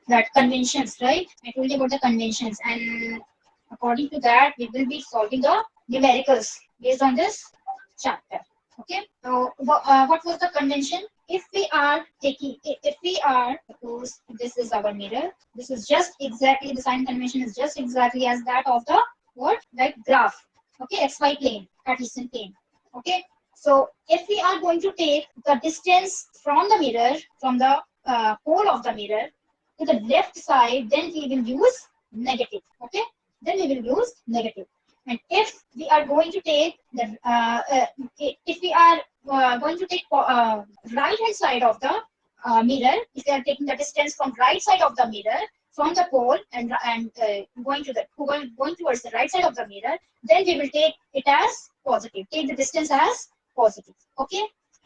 that conventions, right? I told you about the conventions, and according to that, we will be solving the numericals based on this chapter. Okay. So what was the convention? If we are taking, if we are, suppose this is our mirror, this is just exactly, the sign convention is just exactly as that of the what, like graph. Okay, xy plane, Cartesian plane. Okay. So if we are going to take the distance from the mirror, from the pole of the mirror to the left side, then we will use negative. Okay, then we will use negative. And if we are going to take the if we are going to take right hand side of the mirror, if we are taking the distance from right side of the mirror from the pole and going to the going towards the right side of the mirror, then we will take it as positive. Take the distance as positive. Okay.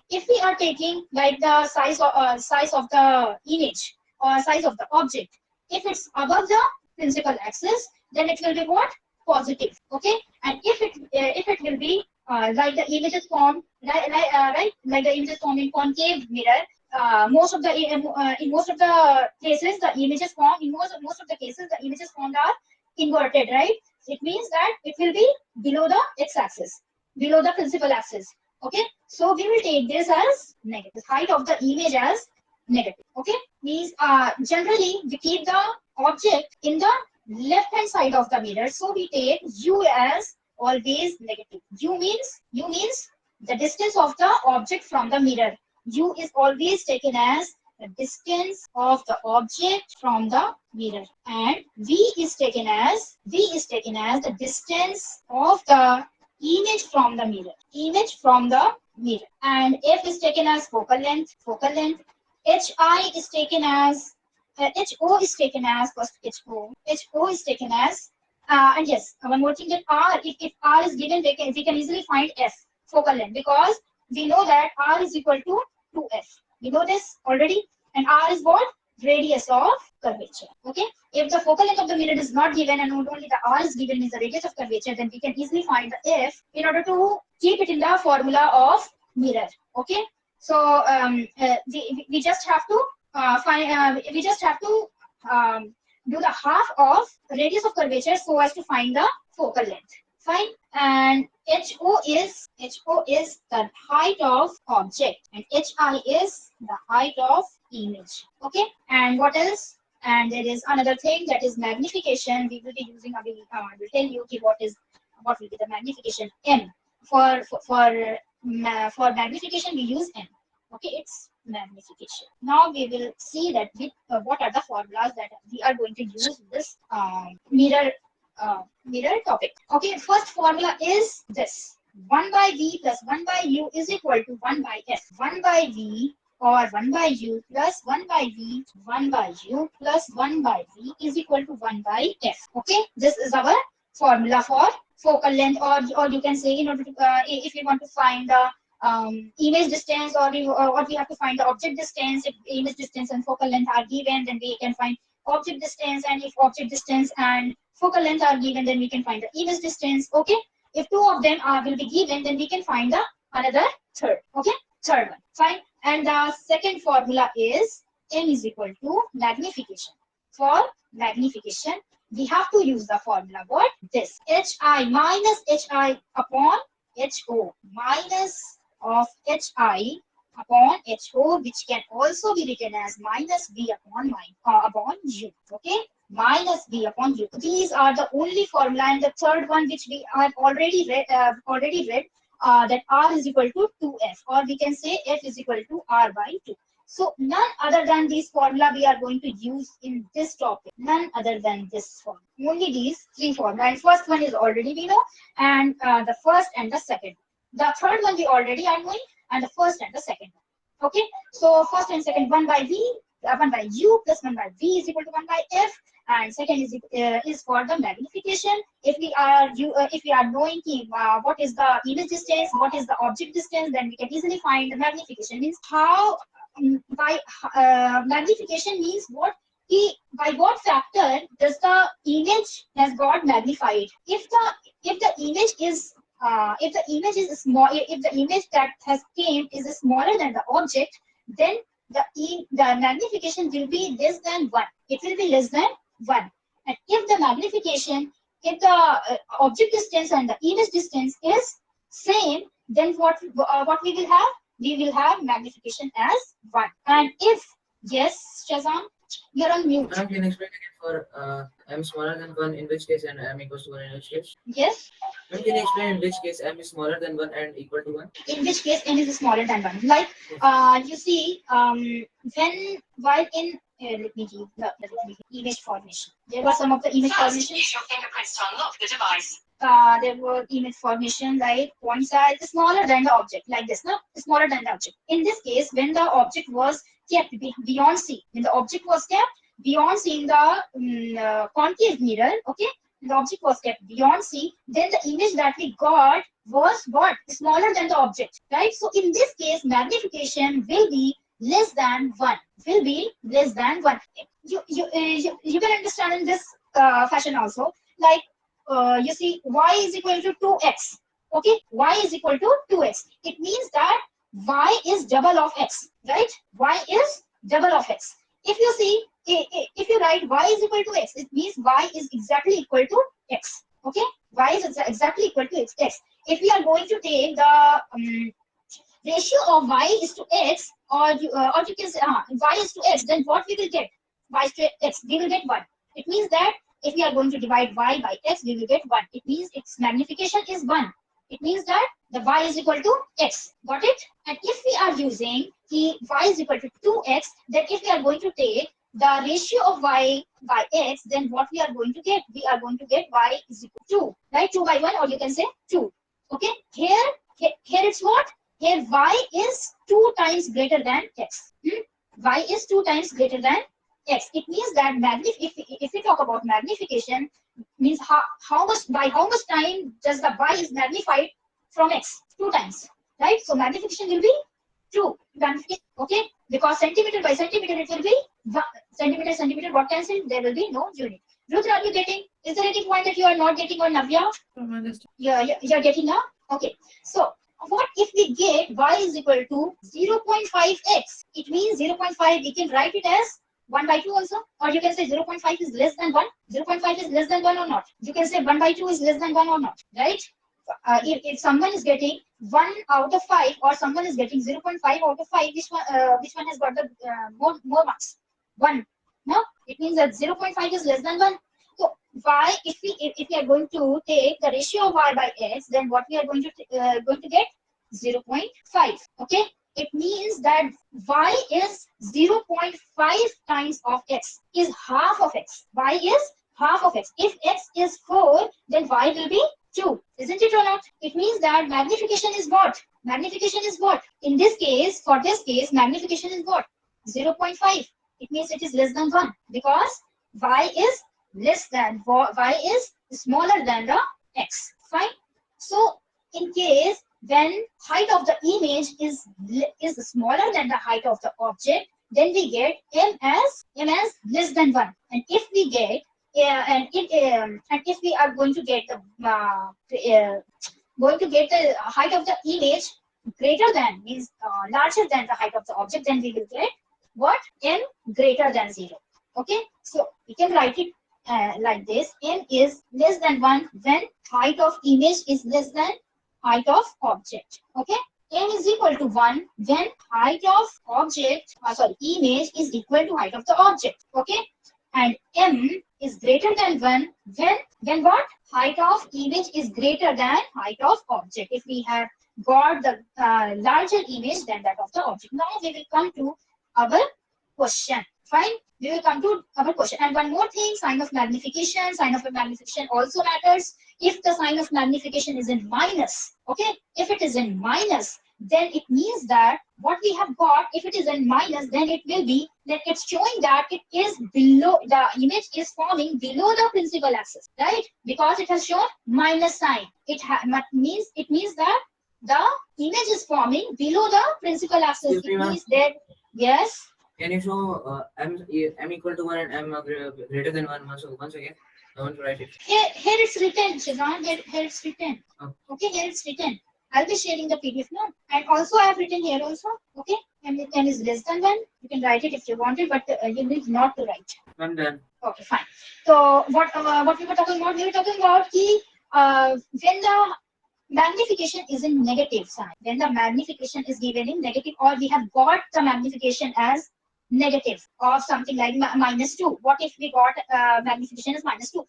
If we are taking like the size of the image or size of the object, if it's above the principal axis, then it will be what, positive. Okay. And if it will be like the images formed right, like the images formed in concave mirror, most of the in most of the cases the images formed in most of the cases the images formed are inverted, right? It means that it will be below the x-axis, below the principal axis. Okay, so we will take this as negative, height of the image as negative. Okay, means generally we keep the object in the left hand side of the mirror, so we take u as always negative. U means the distance of the object from the mirror. U is always taken as the distance of the object from the mirror, and v is taken as the distance of the image from the mirror, and f is taken as focal length, hi is taken as ho is taken as first ho is taken as and yes, one more thing, that r, if r is given, we can easily find f, focal length, because we know that r is equal to 2f. We know this already. And r is what? Radius of curvature. Okay. If the focal length of the mirror is not given and not only the r is given, means the radius of curvature, then we can easily find the f in order to keep it in the formula of mirror. Okay. So we just have to do the half of radius of curvature so as to find the focal length. Fine. And ho is the height of object, and hi is the height of image. Okay. And what else? And there is another thing, that is magnification. We will be using, I will tell you what will be the magnification. M for magnification we use M. Okay, it's magnification. Now we will see that what are the formulas that we are going to use in this mirror topic. Okay, first formula is this: 1 by v plus 1 by u is equal to 1 by f. 1 by v or 1 by u plus 1 by v, 1 by u plus 1 by v is equal to 1 by f. Okay, this is our formula for focal length, or you can say, in order to if you want to find the image distance, or we have to find the object distance. If image distance and focal length are given, then we can find object distance, and if object distance and focal length are given, then we can find the image distance. Okay, if two of them will be given, then we can find the another third. Okay, third one. Fine. And the second formula is m is equal to magnification. For magnification, we have to use the formula what? This: hi minus hi upon ho minus of hi upon ho, which can also be written as minus v upon u. Okay, minus v upon u. These are the only formula. And the third one, which we have already read, that r is equal to 2f, or we can say f is equal to r by 2. So none other than this formula we are going to use in this topic. None other than this formula. Only these three formula. And first one is already we know, and the first and the second. The third one we already are knowing, and the first and the second one. Okay. So first and second, 1 by v, 1 by u plus 1 by v is equal to 1 by f. And second is for the magnification. If we are knowing what is the image distance, what is the object distance, then we can easily find the magnification. Means how by magnification means what? By what factor does the image has got magnified? If the image is small, if the image that has came is smaller than the object, then the magnification will be less than 1. It will be less than 1. And if the magnification, if the object distance and the image distance is same, then what we will have? We will have magnification as 1. And if, yes, Shazam, you're on mute. Can you explain again for m smaller than 1, in which case, and m equals to 1, in which case? Yes. Can you explain in which case m is smaller than 1 and equal to 1? In which case n is smaller than 1. Like, you see, when while in let me give the image formation. There were some of the image formations. Use your fingerprints to unlock the device. There were image formation like point size smaller than the object, like this, no? Smaller than the object. In this case, when the object was kept beyond C, when the object was kept beyond C in the concave mirror, okay, the object was kept beyond C, then the image that we got was what? Smaller than the object, right? So in this case, magnification will be less than 1. Will be less than 1. You can understand in this fashion also. Like, you see, y is equal to 2x. Okay, y is equal to 2x. It means that y is double of x, right? Y is double of x. If you see, if you write y is equal to x, it means y is exactly equal to x. Okay, y is exactly equal to x. If we are going to take the ratio of y is to x, or you can say y is to x, then what we will get? Y is to x, we will get 1. It means that if we are going to divide y by x, we will get 1. It means its magnification is 1. It means that the y is equal to x. Got it? And if we are using the y is equal to 2x, then if we are going to take the ratio of y by x, then what we are going to get? We are going to get y is equal to 2, right? 2 by 1, or you can say 2. Okay? Here it's what? Here y is 2 times greater than x. Y is 2 times greater than x. It means that if we talk about magnification, means how much time does the y is magnified from x? 2 times, right? So magnification will be 2. Okay, because centimeter by centimeter it will be centimeter. What cancel? There will be no unit. Ruth, are you getting? Is there any point that you are not getting, or Navya? You're getting now. Okay, so what if we get y is equal to 0.5x? It means 0.5. We can write it as 1 by 2 also, or you can say 0.5 is less than 1. 0.5 is less than 1 or not. You can say 1 by 2 is less than 1 or not, right? If someone is getting 1 out of 5, or someone is getting 0.5 out of 5, which one has got the more marks? 1. No, it means that 0.5 is less than 1. So y, if we are going to take the ratio of y by x, then what we are going to get? 0.5. Okay. It means that y is 0.5 times of x, is half of x. Y is half of x. If x is 4, then y will be 2. Isn't it or not? It means that magnification is what? Magnification is what? In this case, for this case, magnification is what? 0.5. It means it is less than 1, because y is smaller than the x. Fine. So in case when height of the image is smaller than the height of the object, then we get m as less than 1. And if we get and if we are going to get the height of the image greater than, means larger than the height of the object, then we will get what? M greater than 0. Okay, so we can write it like this: m is less than 1 when height of image is less than height of object. Okay, m is equal to 1 when height of image is equal to height of the object. Okay, and m is greater than 1 when what? Height of image is greater than height of object. If we have got the larger image than that of the object. Now we will come to our question. Fine, we will come to our question. And one more thing, sign of magnification. Sign of magnification also matters. If the sign of magnification is in minus, okay, if it is in minus, then it means that what we have got, if it is in minus, then it will be that it's showing that it is below, the image is forming below the principal axis, right? Because it has shown minus sign. It means that the image is forming below the principal axis. It means that, yes. Can you show m equal to 1 and m greater than 1 once again? I want to write it. Here it's written, Shazan. Here it's written. Oh. Okay, here it's written. I'll be sharing the PDF now. And also I have written here also, okay? And n is less than 1. You can write it if you want it, but you need not to write. I'm done. Okay, fine. So what we were talking about? We were talking about when the magnification is in negative sign, when the magnification is given in negative, or we have got the magnification as negative or something like -2. What if we got magnification as -2?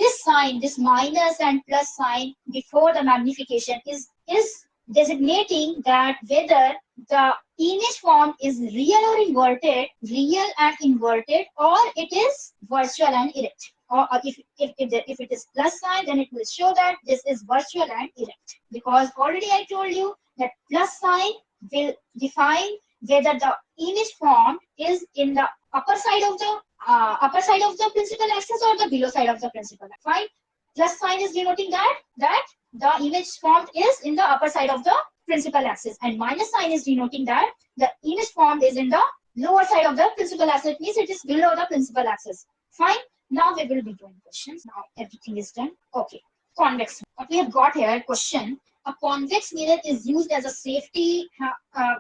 This sign, this minus and plus sign before the magnification is designating that whether the image form is real or inverted, real and inverted, or it is virtual and erect. Or if it is plus sign, then it will show that this is virtual and erect. Because already I told you that plus sign will define whether the image form is in the upper side of the principal axis or the below side of the principal axis. Fine. Plus sign is denoting that the image formed is in the upper side of the principal axis, and minus sign is denoting that the image formed is in the lower side of the principal axis. It means it is below the principal axis. Fine. Now we will be doing questions. Now everything is done. Okay. Convex. What we have got here, question. A convex mirror is used as a safety.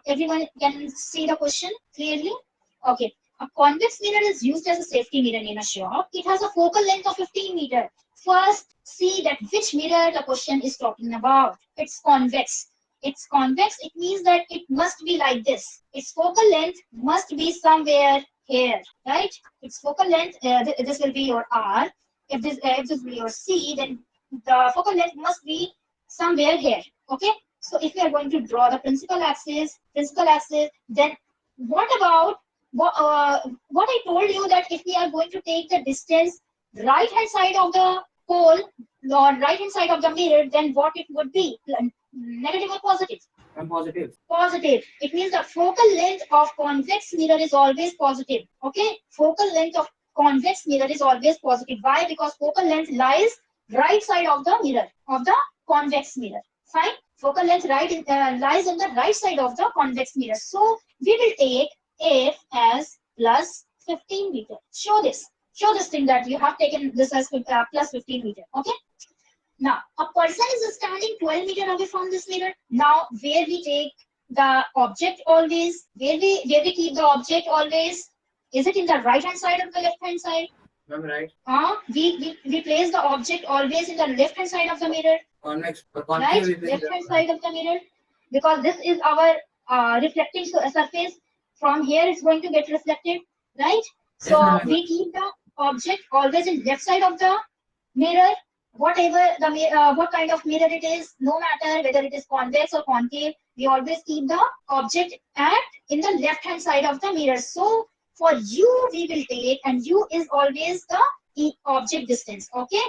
Everyone can see the question clearly? Okay. A convex mirror is used as a safety mirror in a shop. It has a focal length of 15 meters. First, see that which mirror the question is talking about. It's convex. It's convex. It means that it must be like this. Its focal length must be somewhere here, right? Its focal length, this will be your R. If this will be your C, then the focal length must be somewhere here. Okay. So if we are going to draw the principal axis, then what about what I told you, that if we are going to take the distance right hand side of the pole or right hand side of the mirror, then what it would be? Negative or positive? I'm positive. Positive. It means the focal length of convex mirror is always positive. Okay. Focal length of convex mirror is always positive. Why? Because focal length lies right side of the mirror, of the convex mirror. Fine. Focal length lies on the right side of the convex mirror. So we will take F as plus 15 meter. Show this thing that you have taken this as plus 15 meter. Okay. Now, a person is standing 12 meters away from this mirror. Now, where we take the object always, where we keep the object always, is it in the right hand side or the left hand side? I'm right. We place the object always in the left hand side of the mirror. Convex. Right, left hand side of the mirror, because this is our reflecting surface. From here, it's going to get reflected, right? So we keep the object always in left side of the mirror. Whatever the what kind of mirror it is, no matter whether it is convex or concave, we always keep the object in the left hand side of the mirror. So for u we will take, and u is always the object distance. Okay,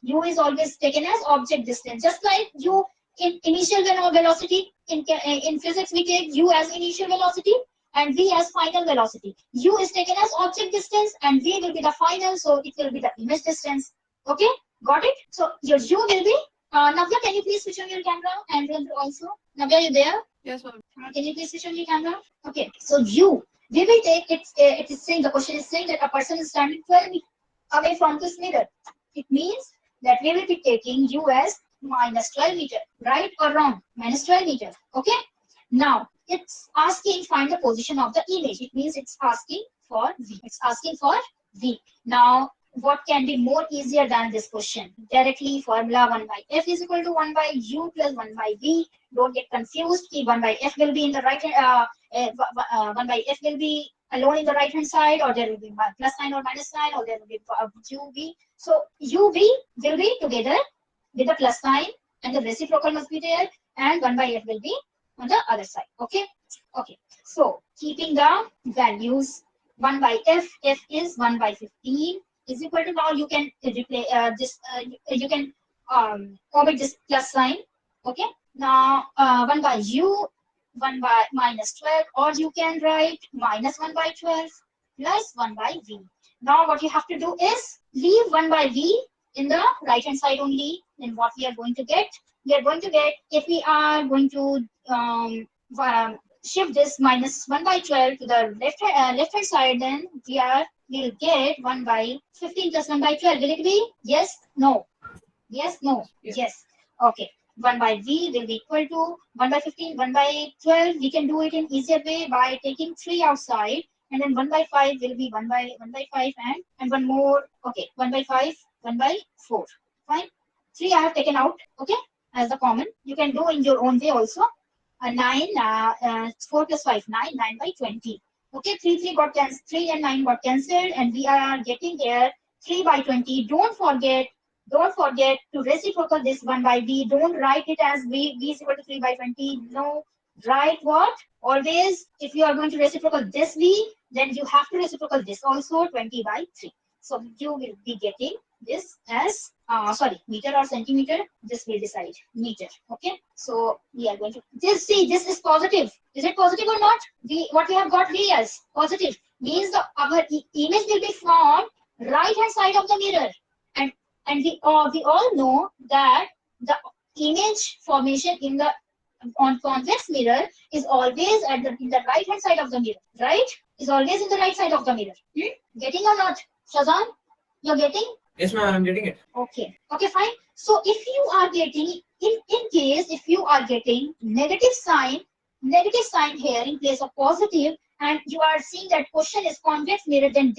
u is always taken as object distance, just like u in initial velocity. In physics we take u as initial velocity and v as final velocity. U is taken as object distance and v will be the final, so it will be the image distance. Okay. Got it? So your U will be, Navya, can you please switch on your camera? And Rudra also. Navya, you there? Yes, ma'am. Can you please switch on your camera? Okay. So U, we will take, it is saying, the question is saying that a person is standing 12 meters away from this mirror. It means that we will be taking U as minus 12 meters. Right or wrong? Minus 12 meters. Okay. Now, it's asking find the position of the image. It means it's asking for V. It's asking for V. Now, what can be more easier than this question? Directly formula 1 by f is equal to 1 by u plus 1 by v. Don't get confused. 1 by f will be in the right hand, 1 by f will be alone in the right hand side, or there will be plus sign or minus sign, or there will be uv. So uv will be together with the plus sign, and the reciprocal must be there, and 1 by f will be on the other side. Okay. Okay. So keeping the values 1 by f is 1 by 15. Is equal to, now you can replace you can omit this plus sign. Okay. Now 1 by u, 1 by minus 12, or you can write minus 1 by 12 plus 1 by v. Now what you have to do is leave 1 by v in the right hand side only. Then what we are going to get? We are going to get, if we are going to shift this minus 1 by 12 to the left hand side, then we'll get 1 by 15 plus 1 by 12. Will it be? Yes? No? Yes? No? Yes. Yes. Okay. 1 by V will be equal to 1 by 15, 1 by 12. We can do it in easier way by taking 3 outside, and then 1 by 5 will be 1 by 5 and one more. Okay, 1 by 5, 1 by 4. Fine. 3 I have taken out, okay, as the common. You can do in your own way also. 4 plus 5, 9, 9 by 20. Okay, 3 got cancelled, 3 and 9 got cancelled, and we are getting here 3 by 20. Don't forget to reciprocal this 1 by V. Don't write it as V is equal to 3 by 20. No, write what? Always, if you are going to reciprocal this V, then you have to reciprocal this also, 20 by 3. So you will be getting this as, meter or centimeter. This will decide, meter. Okay, so we are going to, this is positive. Is it positive or not? What we have got V as positive means our image will be formed right hand side of the mirror, and we all know that the image formation on convex mirror is always in the right hand side of the mirror, right? Is always in the right side of the mirror. Getting or not, Shazan? You're getting? Yes, ma'am, I'm getting it. Okay, fine. So if you are getting, in case if you are getting negative sign here in place of positive, and you are seeing that question is convex mirror, then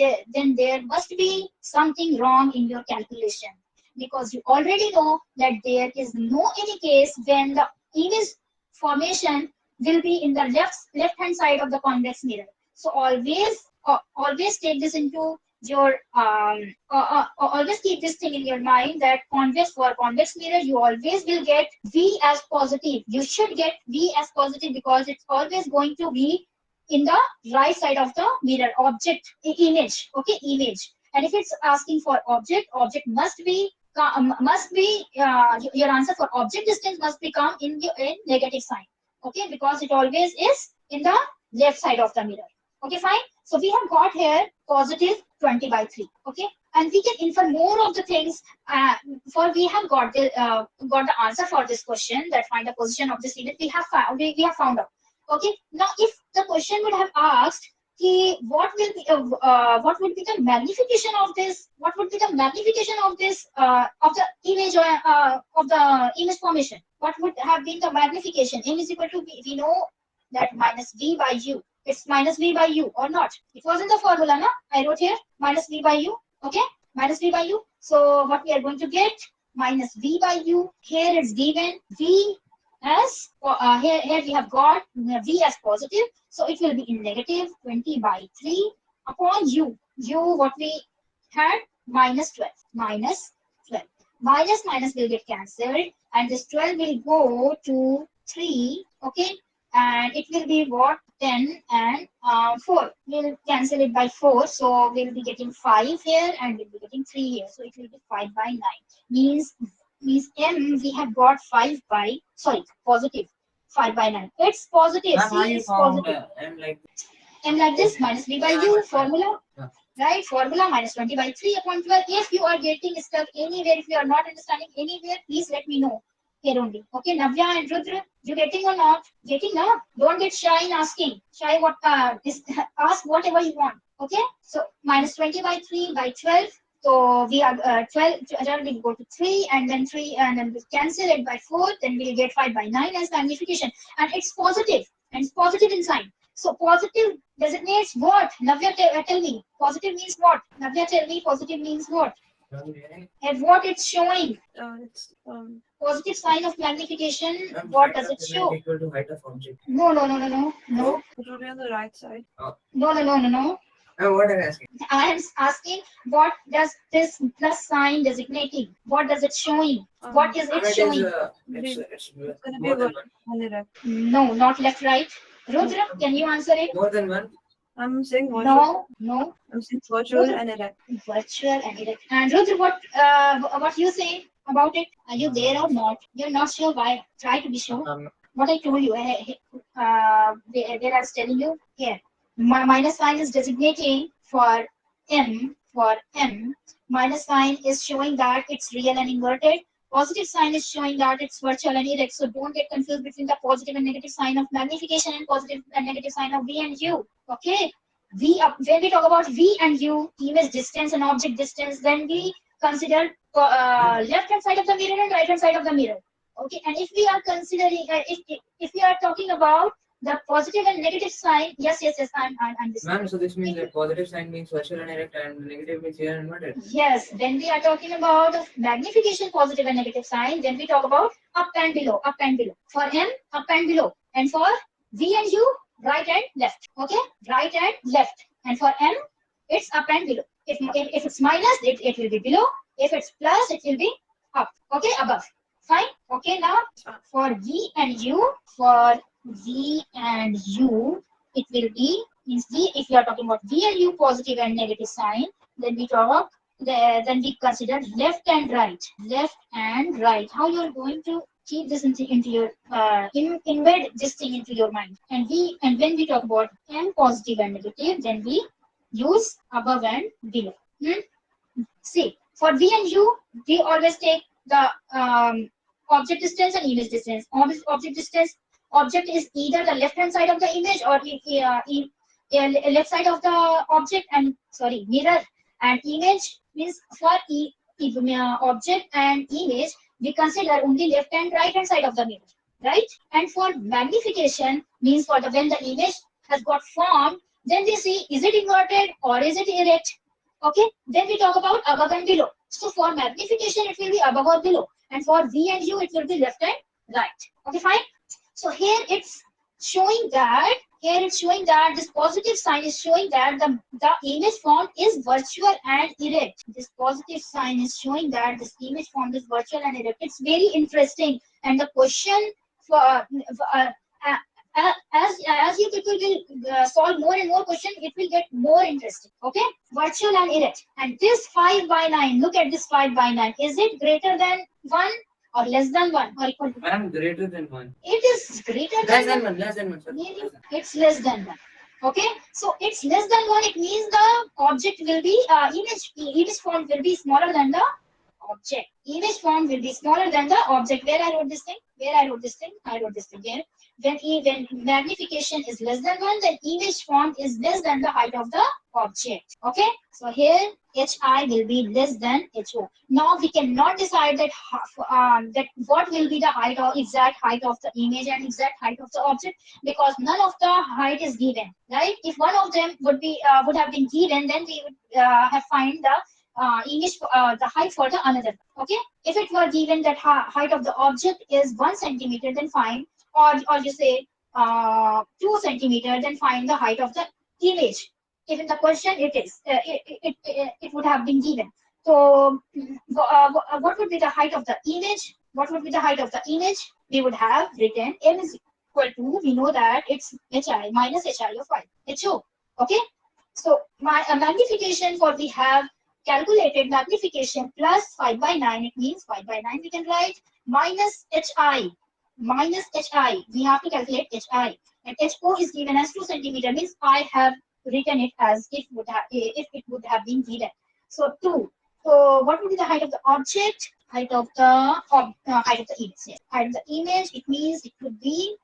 there must be something wrong in your calculation, because you already know that there is no any case when the image formation will be in the left hand side of the convex mirror. So always take this into your always keep this thing in your mind, that for convex mirror you always will get V as positive. You should get V as positive because it's always going to be in the right side of the mirror. Object, image, okay, image. And if it's asking for object must be your answer for object distance must become in negative sign, okay, because it always is in the left side of the mirror. Okay, fine. So we have got here positive 20 by 3. Okay, and we can infer more of the things. For we have got the answer for this question, that find the position of this image. We have found out. Okay, now if the question would have asked, what will be the magnification of this? What would be the magnification of this of the image of the image formation? What would have been the magnification? M is equal to V. We know that minus V by U. It's minus V by U or not? It was in the formula, na? I wrote here minus V by U. Okay, minus V by U. So what we are going to get? Minus V by U. Here it's given V as here we have got V as positive. So it will be in negative 20 by 3 upon U. U what we had? Minus 12. Minus 12. Minus will get cancelled, and this 12 will go to 3. Okay, and it will be what? 10 and 4. We'll cancel it by 4. So we'll be getting 5 here, and we'll be getting 3 here. So it will be 5 by 9. Means M we have got positive 5 by 9. It's positive. Ma'am, how C you is found positive. M like this? M like this, minus V by U, formula. Yeah. Right, formula minus 20 by 3 upon 12. If you are getting stuck anywhere, if you are not understanding anywhere, please let me know here only. Okay, Navya and Rudra, you getting or not? Getting now? Don't get shy in asking. Shy what? Ask whatever you want. Okay, so minus 20 by 3 by 12. So we have 12 will go to 3, and then 3, and then we cancel it by 4. Then we'll get 5 by 9 as magnification, and it's positive, and it's positive in sign. So positive designates what? Navya, tell me. Positive means what? Navya, tell me. Positive means what? And what it's showing? It's Positive sign of magnification. Ma'am, What height does of it image show? equal to height of object. No. it will be on the right side. No. What are you asking? I am asking, what does this plus sign designating? What does it showing? What is it It showing? is, it's Gonna be more than one. on the left. No, not left, right. Rudra, can you answer it? More than one? I'm saying virtual. No. I'm saying virtual and erect. Virtual and erect. And Rudra, what you say about it? Are you there or not? You're not sure. Why? Try to be sure. What I told you, there I was telling you here. Minus sign is designating for M. Minus sign is showing that it's real and inverted. Positive sign is showing that it's virtual and erect. So don't get confused between the positive and negative sign of magnification and positive and negative sign of V and U. Okay. When we talk about V and U, image distance and object distance, then we consider left hand side of the mirror and right hand side of the mirror. Okay, and if we are considering, if we are talking about the positive and negative sign, yes, I'm this. Ma'am, so this means that positive sign means virtual and erect and negative means here and inverted. Yes, when we are talking about magnification, positive and negative sign, then we talk about up and below, up and below. For M, up and below. And for V and U, right and left. Okay, right and left. And for M, it's up and below. If it's minus, it will be below. If it's plus, it will be up. Okay, above. Fine. Okay, now for V and U, it will be, means V, if you are talking about V and U, positive and negative sign, then we then we consider left and right. Left and right. How you are going to keep this into your embed this thing into your mind. And when we talk about M, positive and negative, then we use above and below. See, for V and U, we always take the object distance and image distance. Object distance, object is either the left hand side of the image or left side of the object, and sorry, mirror. And image means for object and image, we consider only left and right hand side of the mirror, right? And for magnification means for when the image has got formed, then we see is it inverted or is it erect. Okay, then we talk about above and below. So for magnification, it will be above or below, and for V and U, it will be left and right. Okay, fine. So here it's showing that this positive sign is showing that the image form is virtual and erect. This positive sign is showing that this image form is virtual and erect. It's very interesting, and the question for as you people will solve more and more questions, it will get more interesting. Okay, virtual and erect. And this 5/9, look at this 5/9. Is it greater than 1 or less than 1 or equal to 1? Ma'am, greater than 1. It is greater than 1. Less than 1, sir. Meaning it's less than 1. Okay, so it's less than 1. It means the object will be image form will be smaller than the object. Image form will be smaller than the object. Where I wrote this thing? I wrote this thing here. When magnification is less than 1, then image form is less than the height of the object. Okay, so here HI will be less than HO. Now we cannot decide that what will be the height or exact height of the image and exact height of the object, because none of the height is given, right? If one of them would have been given, then we would have find the image the height for the another. Okay, if it were given that height of the object is 1 centimeter, then find, or you say 2 centimeter, then find the height of the image. If in the question it would have been given. So what would be the height of the image? What would be the height of the image? We would have written M is equal to, we know that it's HI minus HI of HO. Okay, so my magnification, for we have calculated magnification plus 5/9, it means 5/9 we can write minus HI. We have to calculate HI, and HO is given as 2 centimeter, means I have written it as if it would have been given. So 2. So what would be the height of the object? Height of the image. Yes. Height of the image, it means it could be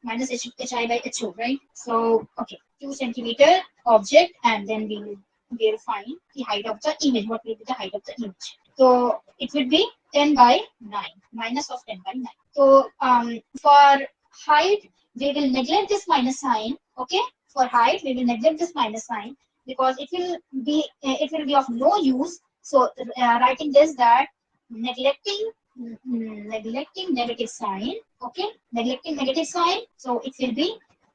minus HI by HO, right? So okay, 2 centimeter object, and then we will find the height of the image. What will be the height of the image? So it will be 10/9, minus of 10/9. So for height, we will neglect this minus sign. Okay, for height, we will neglect this minus sign because it will be of no use. So writing this, that neglecting negative sign. Okay, neglecting negative sign. So it will be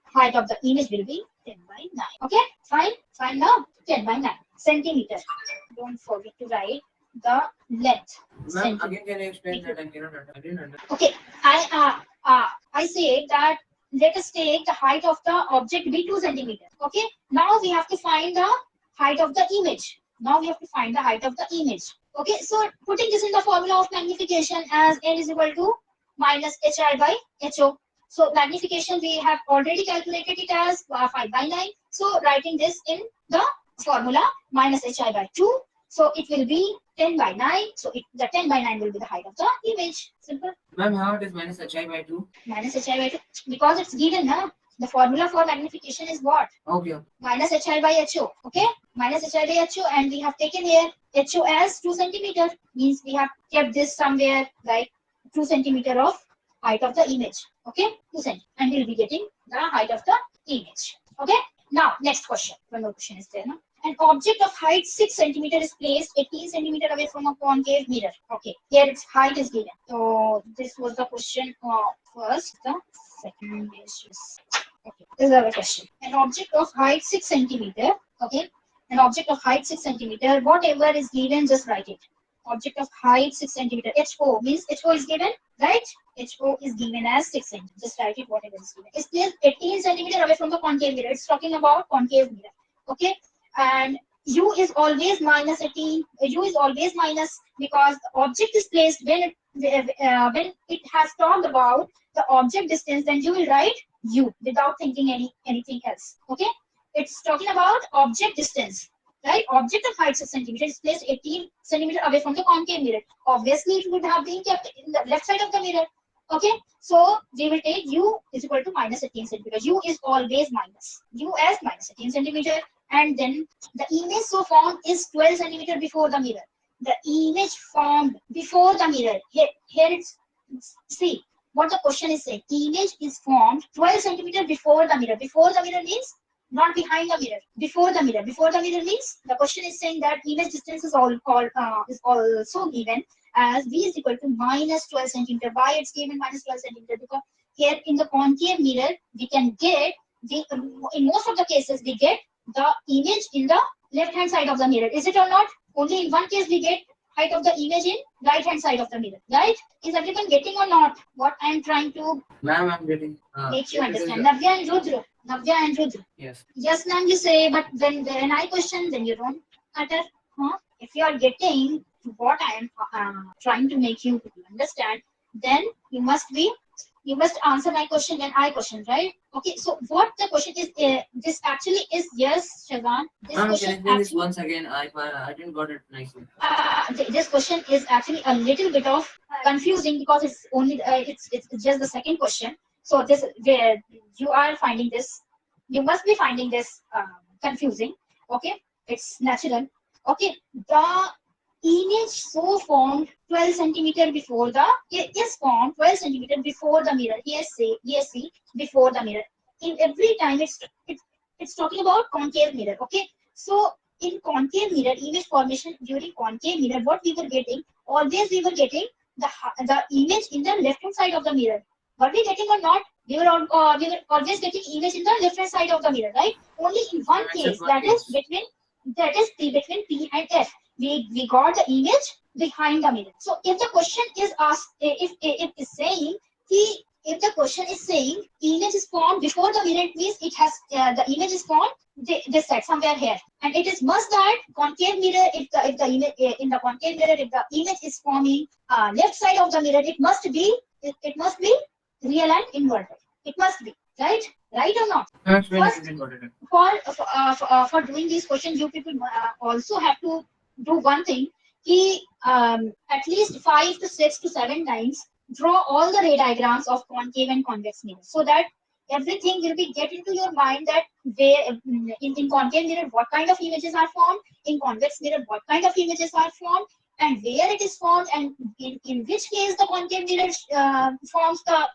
height of the image will be 10/9. Okay, fine now. 10/9 centimeter. Don't forget to write the length. Ma'am, again, can you explain that? I didn't understand. Okay, I say that let us take the height of the object be 2 centimeter. Okay, now we have to find the height of the image. Okay, so putting this in the formula of magnification as N is equal to minus HI by HO. So magnification we have already calculated it as 5/9. So writing this in the formula minus HI by 2. So it will be 10/9. So the 10/9 will be the height of the image. Simple. Ma'am, how it is minus HI by 2? Minus HI by 2 because it's given now. The formula for magnification is what? Okay. Minus HI by HO. Okay, minus HI by HO, and we have taken here HO as 2 centimeter. Means we have kept this somewhere, right? 2 centimeter of height of the image. Okay, 2 cm, and we'll be getting the height of the image. Okay, now next question. One more question is there. No? An object of height 6 centimeter is placed 18 centimeter away from a concave mirror. Okay, here its height is given. So this was the question first. The second is just, okay. This is our question. An object of height 6 centimeter. Okay, an object of height 6 centimeter. Whatever is given, just write it. Object of height 6 centimeter. HO means HO is given, right? HO is given as 6 centimeter. Just write it whatever is given. It's placed 18 centimeter away from the concave mirror. It's talking about concave mirror. Okay, and U is always minus 18. U is always minus because the object is placed when it has talked about the object distance. Then you will write U without thinking anything else. Okay, it's talking about object distance. Right, object of height 6 centimeter is placed 18 centimeter away from the concave mirror. Obviously, it would have been kept in the left side of the mirror. Okay, so we will take U is equal to minus 18 centimeter. U is always minus. U as minus 18 centimeter, and then the image so formed is 12 centimeter before the mirror. The image formed before the mirror. Here it's, see what the question is saying. Image is formed 12 centimeter before the mirror. Before the mirror means not behind the mirror, before the mirror. Before the mirror means the question is saying that image distance is also given as V is equal to minus 12 centimeter. Why it's given minus 12 centimeter? Because here in the concave mirror we can get in most of the cases we get the image in the left hand side of the mirror. Is it or not? Only in one case we get height of the image in right hand side of the mirror. Right? Is everyone getting or not? What I am trying to Ma'am, I'm getting. make you understand. Navya and Rudra. Navya and Rudra. Yes. Yes, ma'am, you say, but when I question, then you don't utter. Huh? If you are getting what I am trying to make you understand, then you must answer my question when I question, right? Okay, so what the question is, this actually is, yes, Shazan. This Ma'am, can question you explain this actually, once again? I didn't got it nicely. this question is actually a little bit of confusing because it's only it's just the second question. So this where you are finding this, you must be finding this confusing. Okay, it's natural. Okay, the image so formed 12 centimeter before the is formed 12 centimeter before the mirror. Here see before the mirror. In every time it's talking about concave mirror. Okay, so in concave mirror image formation during concave mirror, what we were getting, always we were getting the image in the left hand side of the mirror. Were we getting or not? We were always getting image in the left hand side of the mirror, right? Only in one case, that is between P and F, we got the image behind the mirror. So if the question is asked, if it's saying if the question is saying image is formed before the mirror, it means it has the image is formed this side somewhere here, and it is must that concave mirror, if the image in the concave mirror, if the image is forming left side of the mirror, it must be real and inverted. It must be right or not? First, for doing these questions, you people also have to do one thing. At least 5 to 6 to 7 times draw all the ray diagrams of concave and convex mirror, so that everything will be get into your mind that where in concave mirror what kind of images are formed, in convex mirror what kind of images are formed, and where it is formed, and in which case the concave mirror forms the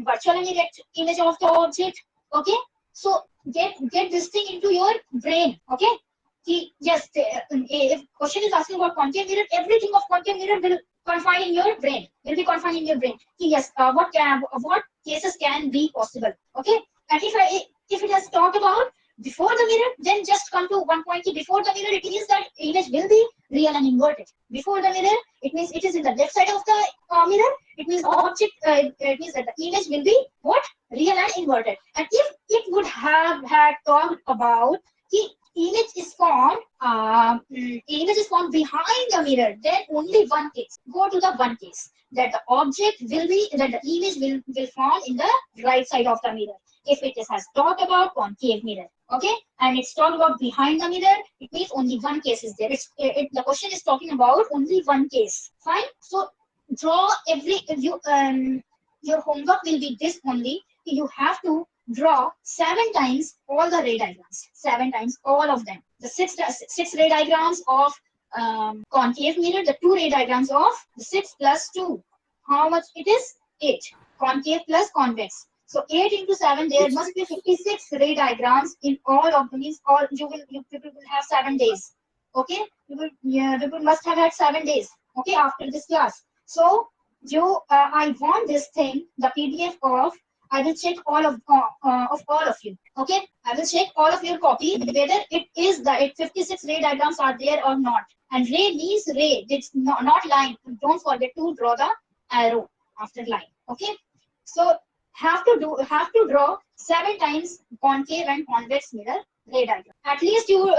virtual and erect image of the object. Okay, so get this thing into your brain. Okay, yes, if question is asking about concave mirror, everything of concave mirror will confine in your brain, yes, what cases can be possible. Okay, and if it has talked about before the mirror, then just come to one point. Before the mirror, it means that image will be real and inverted. Before the mirror, it means it is in the left side of the mirror. It means the object. It means that the image will be what? Real and inverted. And if it would have had talked about the image is formed behind the mirror, then only one case. Go to the one case that the object will be, that the image will form in the right side of the mirror. If it has talked about concave mirror, okay, and it's talked about behind the mirror, it means only one case is there. The question is talking about only one case. Fine. So draw your homework will be this only. You have to draw 7 times all the ray diagrams. 7 times all of them. The six ray diagrams of concave mirror, the two ray diagrams of 6 plus 2. How much it is? 8. Concave plus convex. So 8 into 7, there must be 56 ray diagrams in all of these. All you people will have 7 days. Okay, people must have had 7 days. Okay, after this class. So I want this thing, the PDF of. I will check all of all of you. Okay, I will check all of your copy whether it is the 56 ray diagrams are there or not. And ray means ray. It's not line. Don't forget to draw the arrow after line. Okay, so have to draw 7 times concave and convex mirror ray diagram. At least you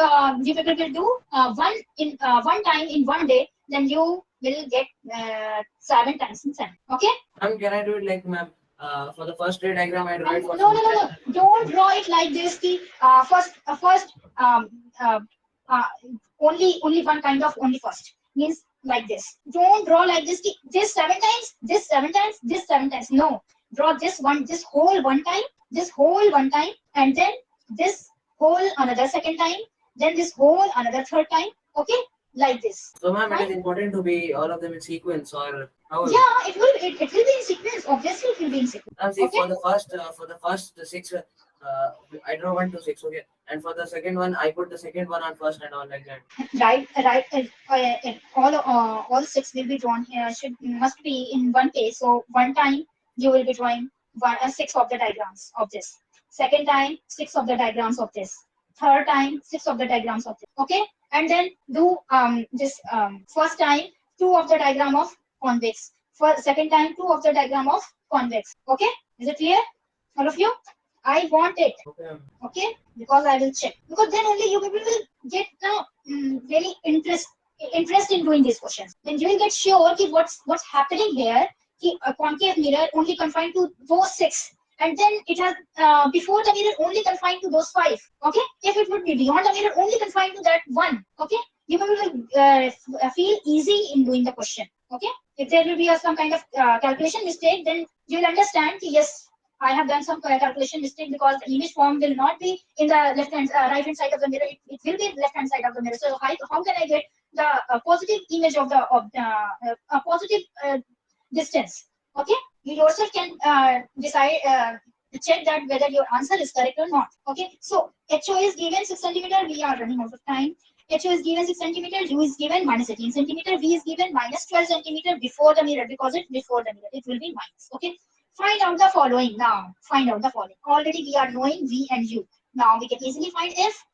people will do one time in one day. Then you will get 7 times in 7. Okay. Can I do it like, ma'am? For the first ray diagram, I draw it for No. Don't draw it like this. First only one kind of only first means like this. Don't draw like this. This 7 times, this 7 times, this 7 times. No, draw this whole one time, and then this whole another second time, then this whole another third time. Okay, like this. So, ma'am, it is important to be all of them in sequence, or how? Yeah, it will be in sequence. Obviously, it will be in sequence. See, Okay. for the first 6, I draw 1 to 6. Okay, and for the second one, I put the second one on first and all like that. Right. All 6 will be drawn here. Must be in one page. So one time you will be drawing 6 of the diagrams of this. Second time 6 of the diagrams of this. Third time 6 of the diagrams of this. Okay, and then do this first time 2 of the diagram of convex. For second time 2 of the diagram of convex. Okay, is it clear, all of you? I want it. Okay, because I will check. Because then only you people will get really interest in doing these questions. Then you will get sure कि what's happening here. A concave mirror only confined to those 6, and then it has before the mirror only confined to those 5. Okay, if it would be beyond the mirror only confined to that 1. Okay, you will feel easy in doing the question. Okay, if there will be some kind of calculation mistake, then you will understand that yes, I have done some calculation mistake, because the image form will not be in the right hand side of the mirror. It will be left hand side of the mirror. So how can I get the positive image of the positive distance? Okay, you yourself can decide check that whether your answer is correct or not. Okay, so HO is given 6 centimeter. We are running out of time. HO is given 6 centimeter. U is given minus 18 centimeter. V is given minus 12 centimeter before the mirror, because it's before the mirror. It will be minus. Okay. Find out the following now. Find out the following. Already we are knowing V and U. Now we can easily find F.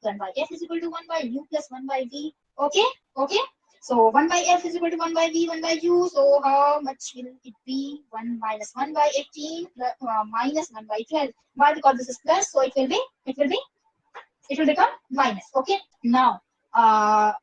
1 by F is equal to 1 by U plus 1 by V. Okay. Okay. So 1 by F is equal to 1 by V, 1 by U. So how much will it be? 1 minus 1 by 18 minus 1 by 12. Why? Because this is plus. So it will become minus. Okay. Now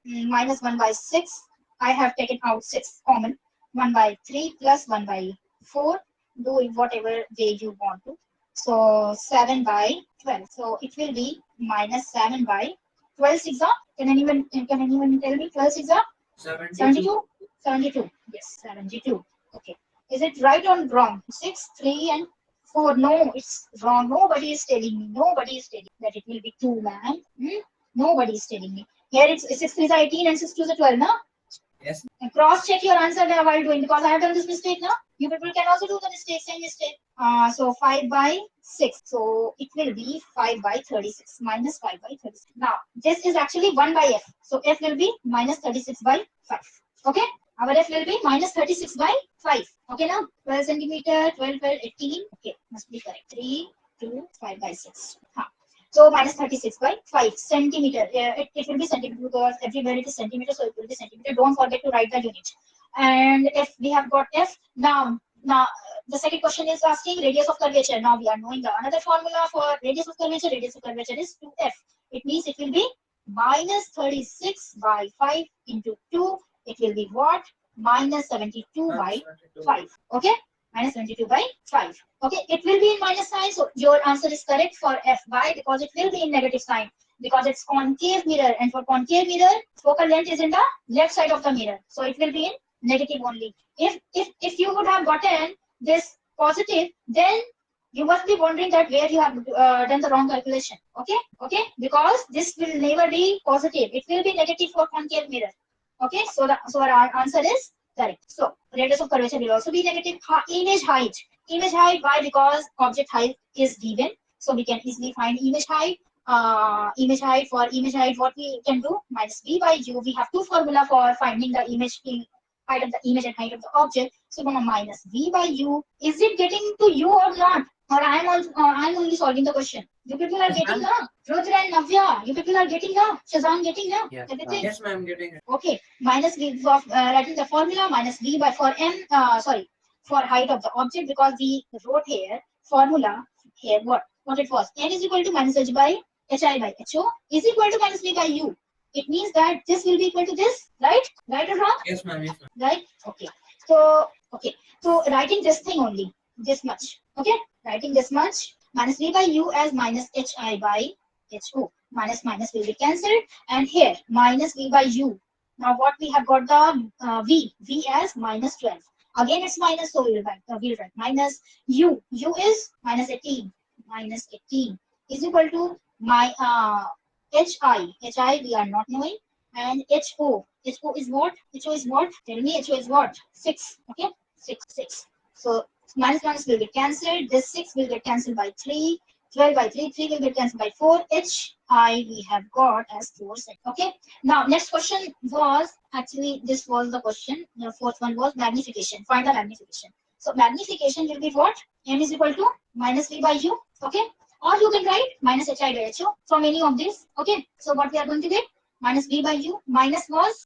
minus 1 by 6. I have taken out 6 common. 1 by 3 plus 1 by 4. Do it whatever way you want to. So 7 by 12. So it will be minus 7 by 12 6 are. Can anyone tell me 12 6 are? 72. 72. Yes, 72. Okay. Is it right or wrong? 6, 3, and 4. No, it's wrong. Nobody is telling me. Nobody is telling that it will be 2, man. Nobody is telling me. Here it's 6 3 is 18 and 6 2 is 12, no? Yes. And cross check your answer while doing, because I have done this mistake now. You people can also do the mistake, same mistake. So 5 by 6. So it will be 5 by 36 minus 5 by 36. Now this is actually 1 by F. So F will be minus 36 by 5. Okay. Our F will be minus 36 by 5. Okay now. 12 centimeter, 12, 18. Okay. Must be correct. 3, 2, 5 by 6. So minus 36 by 5 centimeter. It will be centimeter, because everywhere it is centimeter, so it will be centimeter. Don't forget to write the unit. And if we have got F, now the second question is asking radius of curvature. Now we are knowing the another formula for radius of curvature. Radius of curvature is 2F. It means it will be minus 36 by 5 into 2. It will be what? Minus 72 by 5. Okay. Minus 72 by 5. Okay, it will be in minus sign, so your answer is correct for F. Why? Because it will be in negative sign, because it's concave mirror, and for concave mirror, focal length is in the left side of the mirror, so it will be in negative only. If you would have gotten this positive, then you must be wondering that where you have done the wrong calculation. Okay, because this will never be positive. It will be negative for concave mirror. Okay, so our answer is correct. So radius of curvature will also be negative. Image height. Image height, why? Because object height is given. So we can easily find image height. For image height, what we can do? Minus v by u. We have two formula for finding the height of the image and height of the object. So we're gonna minus v by u. Is it getting to you or not? Or I'm only solving the question. You people are Yes, getting ma'am. now. Rudra and Navya, you people are getting now. Shazam getting now. Yeah. Everything. Yes, ma'am. Getting it. Okay, minus v of writing the formula minus v by for m for height of the object, because we wrote here formula here what it was, n is equal to minus h by by ho is equal to minus v by u. It means that this will be equal to this, right or wrong? Yes, ma'am. Yes, ma'am. Right? So writing this thing only, this much. Okay, writing this much, minus v by u as minus hi by ho. Minus minus will be cancelled, and here minus v by u. Now what we have got, the v as minus 12. Again it's minus, so we'll write minus u. U is minus 18. Minus 18 is equal to my hi we are not knowing, and ho is what? Ho is what? Tell me, ho is what? 6. Okay, 6. So minus minus will get cancelled. This 6 will get cancelled by 3. 12 by 3, 3 will get cancelled by 4. Hi we have got as 4 cent. Okay. Now next question was, actually this was the question. The fourth one was magnification. Find the magnification. So magnification will be what? M is equal to minus v by u. Okay. Or you can write minus hi by ho from any of these. Okay. So what we are going to get? Minus v by u. Minus was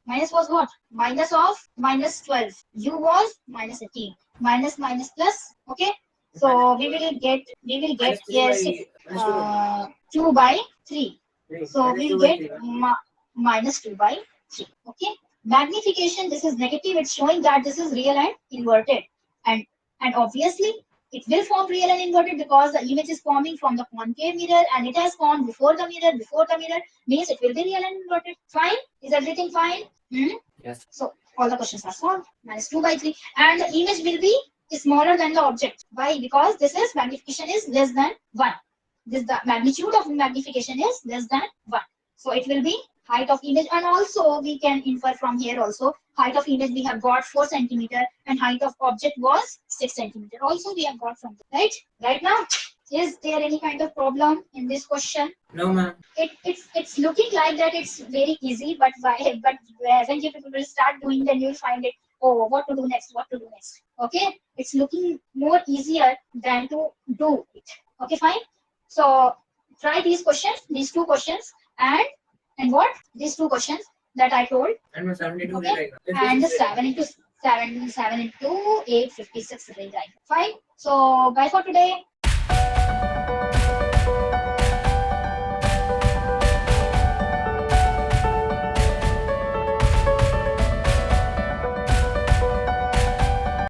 what? Minus of minus 12. U was minus 18. Minus minus plus. Okay. So we will get Minus three here by- 6, minus two by- 2 by 3. three. So Minus we'll two by get three, right? minus 2 by 3. Okay. Magnification, this is negative. It's showing that this is real and inverted. And obviously it will form real and inverted because the image is forming from the concave mirror and it has formed before the mirror. Before the mirror means it will be real and inverted. Fine? Is everything fine? Yes. So all the questions are solved. Minus 2 by 3. And the image will be smaller than the object. Why? Because this is magnification is less than 1. The magnitude of magnification is less than 1. So it will be height of image, and also we can infer from here also height of image we have got 4 centimeter and height of object was 6 centimeter. Also we have got from there, right now. Is there any kind of problem in this question? No, ma'am. It's looking like that it's very easy, but when you people will start doing, then you'll find it, oh, what to do next. Okay, it's looking more easier than to do it. Okay, fine. So try these questions, these two questions, and what? These two questions that I told, And my 72 Okay. right. and the 7 into 8, 56 right. Fine. So bye for today.